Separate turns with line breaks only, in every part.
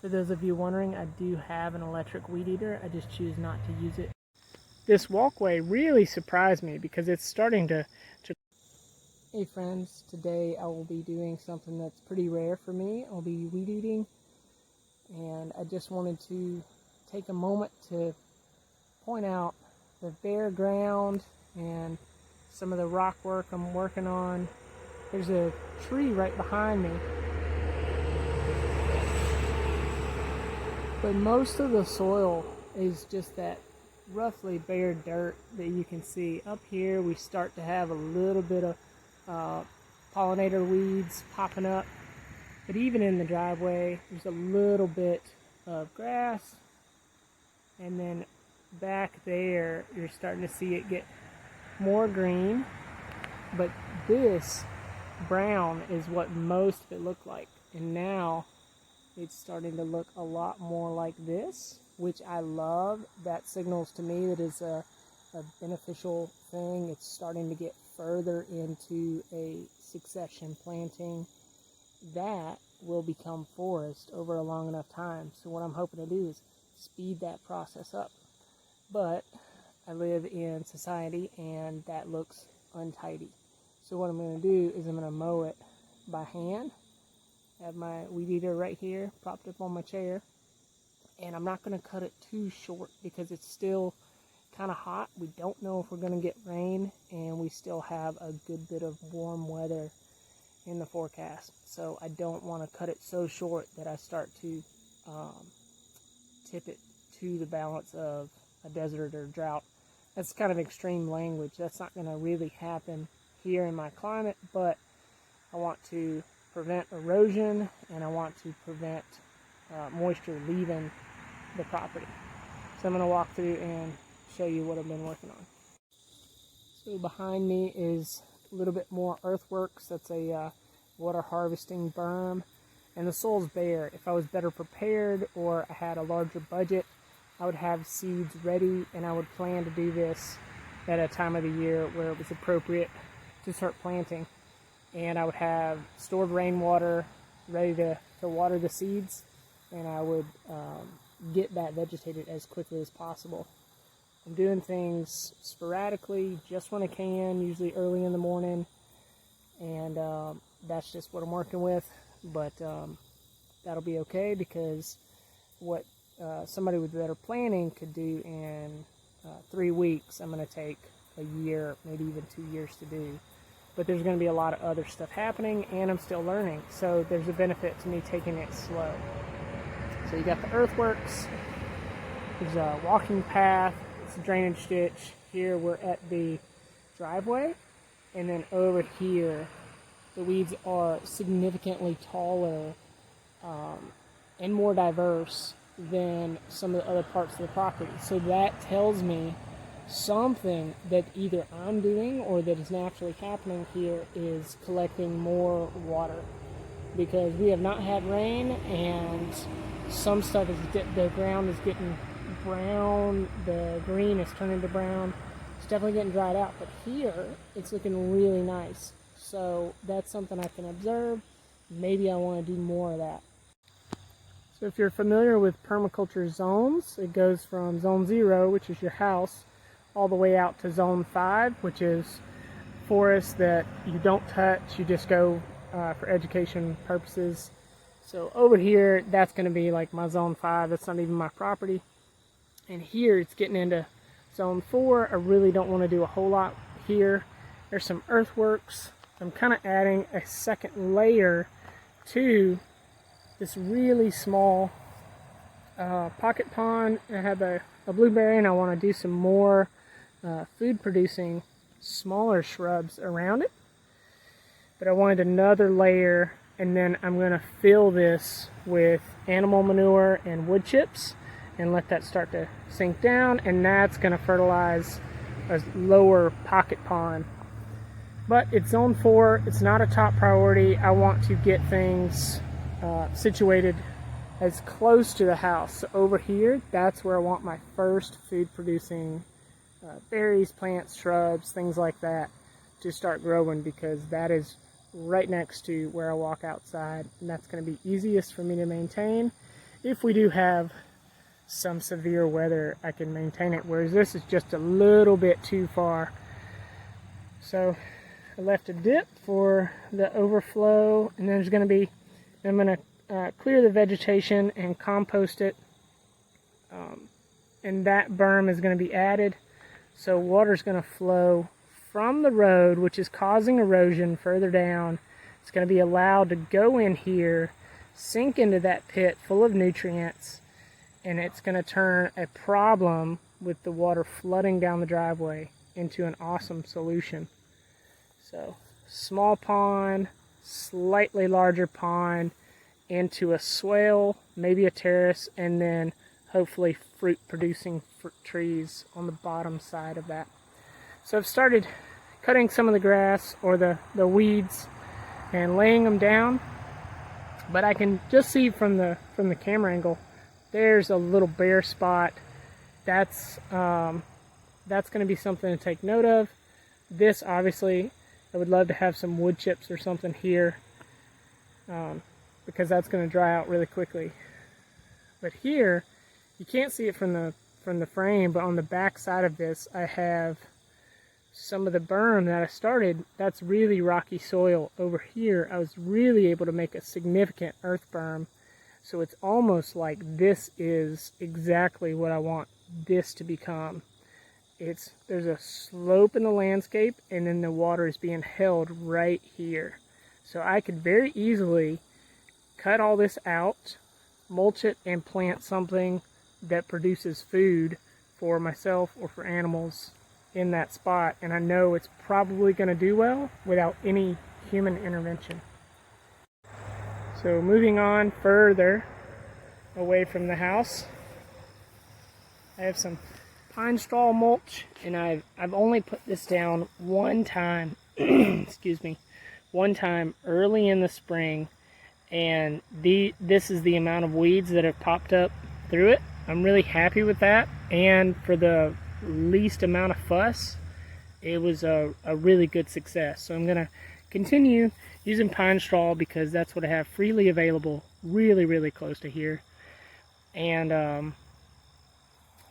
For those of you wondering, I do have an electric weed eater. I just choose not to use it. This walkway really surprised me because it's starting to... Hey friends, today I will be doing something that's pretty rare for me. I'll be weed eating, and I just wanted to take a moment to point out the bare ground and some of the rock work I'm working on. There's a tree right behind me, but most of the soil is just that roughly bare dirt that you can see. Up here we start to have a little bit of pollinator weeds popping up, but even in the driveway there's a little bit of grass, and then back there you're starting to see it get more green, but this brown is what most of it looked like, and now it's starting to look a lot more like this, which I love. That signals to me that it's a beneficial thing. It's starting to get further into a succession planting that will become forest over a long enough time. So what I'm hoping to do is speed that process up. But I live in society and that looks untidy. So what I'm going to do is I'm going to mow it by hand. I have my weed eater right here propped up on my chair, and I'm not going to cut it too short because it's still kind of hot. We don't know if we're going to get rain, and we still have a good bit of warm weather in the forecast. So I don't want to cut it so short that I start to tip it to the balance of a desert or drought. That's kind of extreme language. That's not going to really happen here in my climate, but I want to prevent erosion, and I want to prevent moisture leaving the property. So I'm going to walk through and show you what I've been working on. So behind me is a little bit more earthworks. That's a water harvesting berm, and the soil's bare. If I was better prepared or I had a larger budget, I would have seeds ready, and I would plan to do this at a time of the year where it was appropriate to start planting. And I would have stored rainwater ready to water the seeds, and I would get that vegetated as quickly as possible. I'm doing things sporadically, just when I can, usually early in the morning, and that's just what I'm working with. But that'll be okay, because what somebody with better planning could do in 3 weeks, I'm going to take a year, maybe even 2 years to do. But there's going to be a lot of other stuff happening, and I'm still learning. So there's a benefit to me taking it slow. So you got the earthworks, there's a walking path, it's a drainage ditch. Here we're at the driveway, and then over here the weeds are significantly taller and more diverse than some of the other parts of the property. So that tells me something that either I'm doing or that is naturally happening here is collecting more water, because we have not had rain, and some stuff is the ground is getting brown, the green is turning to brown. It's definitely getting dried out, but here it's looking really nice. So that's something I can observe. Maybe I want to do more of that. So if you're familiar with permaculture zones, it goes from zone 0, which is your house, all the way out to zone 5, which is forest that you don't touch, you just go for education purposes. So over here, that's going to be like my zone 5, that's not even my property. And here it's getting into zone 4. I really don't want to do a whole lot here. There's some earthworks. I'm kind of adding a second layer to this really small pocket pond. I have a blueberry, and I want to do some more food producing smaller shrubs around it, but I wanted another layer, and then I'm going to fill this with animal manure and wood chips and let that start to sink down, and that's going to fertilize a lower pocket pond. But it's zone 4, it's not a top priority. I want to get things situated as close to the house. So over here, that's where I want my first food producing berries, plants, shrubs, things like that to start growing, because that is right next to where I walk outside, and that's going to be easiest for me to maintain. if we do have some severe weather, I can maintain it, whereas this is just a little bit too far. So I left a dip for the overflow, and there's going to be, I'm going to clear the vegetation and compost it, and that berm is going to be added, so water's going to flow from the road, which is causing erosion further down. It's going to be allowed to go in here, sink into that pit full of nutrients, and it's going to turn a problem with the water flooding down the driveway into an awesome solution. So, small pond, slightly larger pond, into a swale, maybe a terrace, and then hopefully fruit-producing trees on the bottom side of that. So I've started cutting some of the grass or the weeds and laying them down, but I can just see from the camera angle, there's a little bare spot. That's going to be something to take note of. This, obviously, I would love to have some wood chips or something here, because that's going to dry out really quickly. But here, you can't see it from the frame, but on the back side of this, I have some of the berm that I started. That's really rocky soil. Over here, I was really able to make a significant earth berm. So it's almost like this is exactly what I want this to become. There's a slope in the landscape, and then the water is being held right here. So I could very easily cut all this out, mulch it, and plant something that produces food for myself or for animals in that spot, and I know it's probably going to do well without any human intervention. So moving on further away from the house, I have some pine straw mulch, and I've only put this down one time excuse me, one time early in the spring, and this is the amount of weeds that have popped up through it. I'm really happy with that, and for the least amount of fuss, it was a really good success. So I'm going to continue using pine straw because that's what I have freely available really close to here, and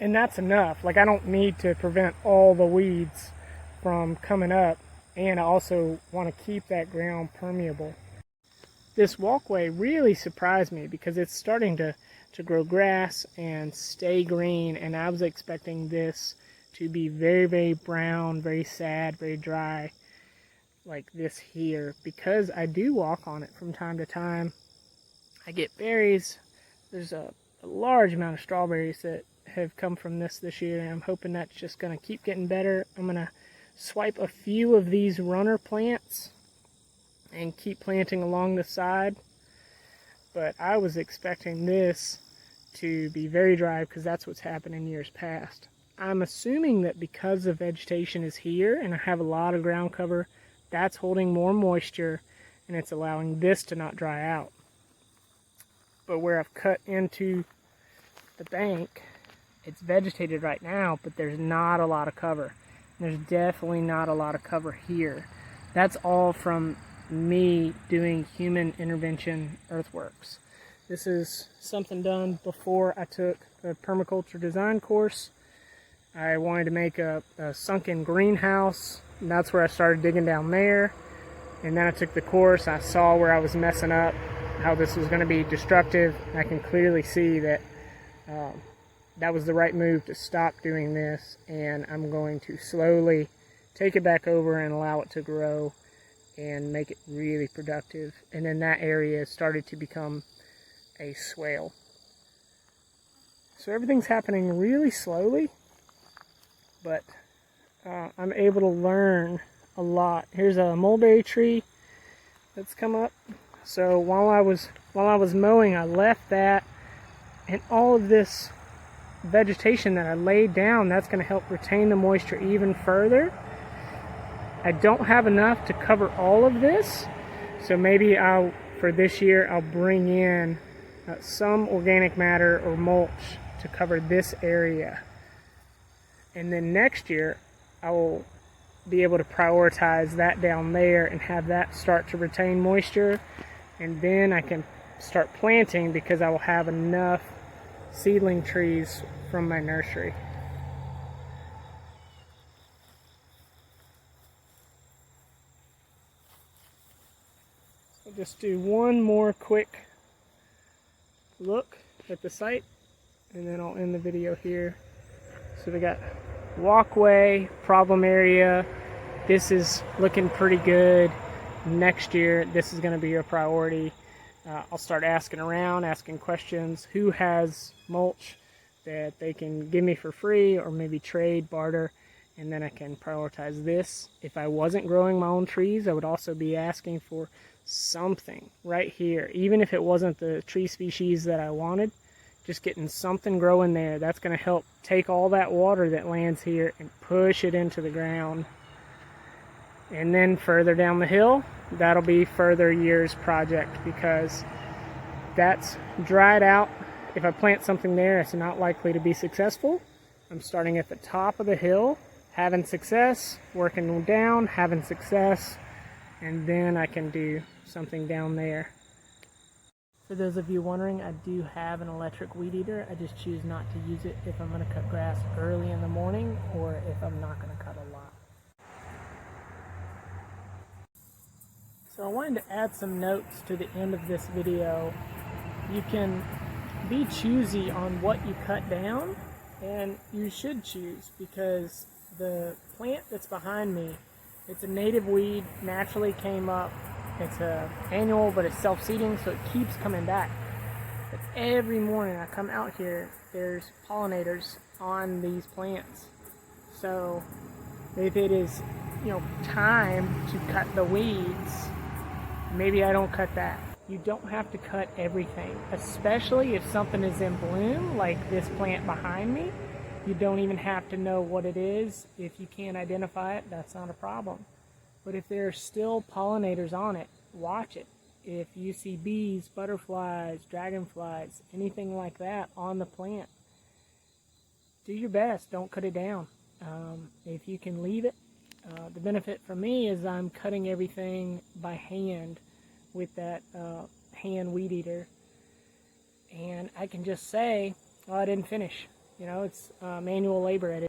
that's enough. Like, I don't need to prevent all the weeds from coming up, and I also want to keep that ground permeable. This walkway really surprised me because it's starting to grow grass and stay green, and I was expecting this to be very brown, very sad, very dry like this here, because I do walk on it from time to time. I get berries. There's a large amount of strawberries that have come from this year, and I'm hoping that's just going to keep getting better. I'm going to swipe a few of these runner plants and keep planting along the side, but I was expecting this to be very dry because that's what's happened in years past. I'm assuming that because the vegetation is here and I have a lot of ground cover, that's holding more moisture and it's allowing this to not dry out. But where I've cut into the bank, it's vegetated right now, but there's not a lot of cover. There's definitely not a lot of cover here. That's all from me doing human intervention earthworks. This is something done before I took the permaculture design course. I wanted to make a sunken greenhouse, and that's where I started digging down there. And then I took the course. I saw where I was messing up, how this was going to be destructive. I can clearly see that that was the right move to stop doing this, and I'm going to slowly take it back over and allow it to grow and make it really productive. And then that area started to become a swale. So everything's happening really slowly, but I'm able to learn a lot. Here's a mulberry tree that's come up. So while I was mowing, I left that, and all of this vegetation that I laid down, that's going to help retain the moisture even further. I don't have enough to cover all of this, so maybe for this year I'll bring in some organic matter or mulch to cover this area, and then next year I will be able to prioritize that down there and have that start to retain moisture, and then I can start planting because I will have enough seedling trees from my nursery. So just do one more quick look at the site and then I'll end the video here. So we got walkway, problem area. This is looking pretty good. Next year, this is going to be a priority. I'll start asking around, asking questions. Who has mulch that they can give me for free or maybe trade, barter, and then I can prioritize this. If I wasn't growing my own trees, I would also be asking for something right here. Even if it wasn't the tree species that I wanted, just getting something growing there. That's going to help take all that water that lands here and push it into the ground. And then further down the hill, that'll be further years project because that's dried out. If I plant something there, it's not likely to be successful. I'm starting at the top of the hill, having success, working down, having success, and then I can do something down there. For those of you wondering, I do have an electric weed eater. I just choose not to use it if I'm going to cut grass early in the morning or if I'm not going to cut a lot. So I wanted to add some notes to the end of this video. You can be choosy on what you cut down, and you should choose because the plant that's behind me, it's a native weed, naturally came up. It's a annual, but it's self-seeding, so it keeps coming back. But every morning I come out here, there's pollinators on these plants. So if it is, time to cut the weeds, maybe I don't cut that. You don't have to cut everything, especially if something is in bloom, like this plant behind me. You don't even have to know what it is. If you can't identify it, that's not a problem. But if there are still pollinators on it, watch it. If you see bees, butterflies, dragonflies, anything like that on the plant, do your best. Don't cut it down. If you can leave it, the benefit for me is I'm cutting everything by hand with that hand weed eater. And I can just say, oh, I didn't finish. It's manual labor at it.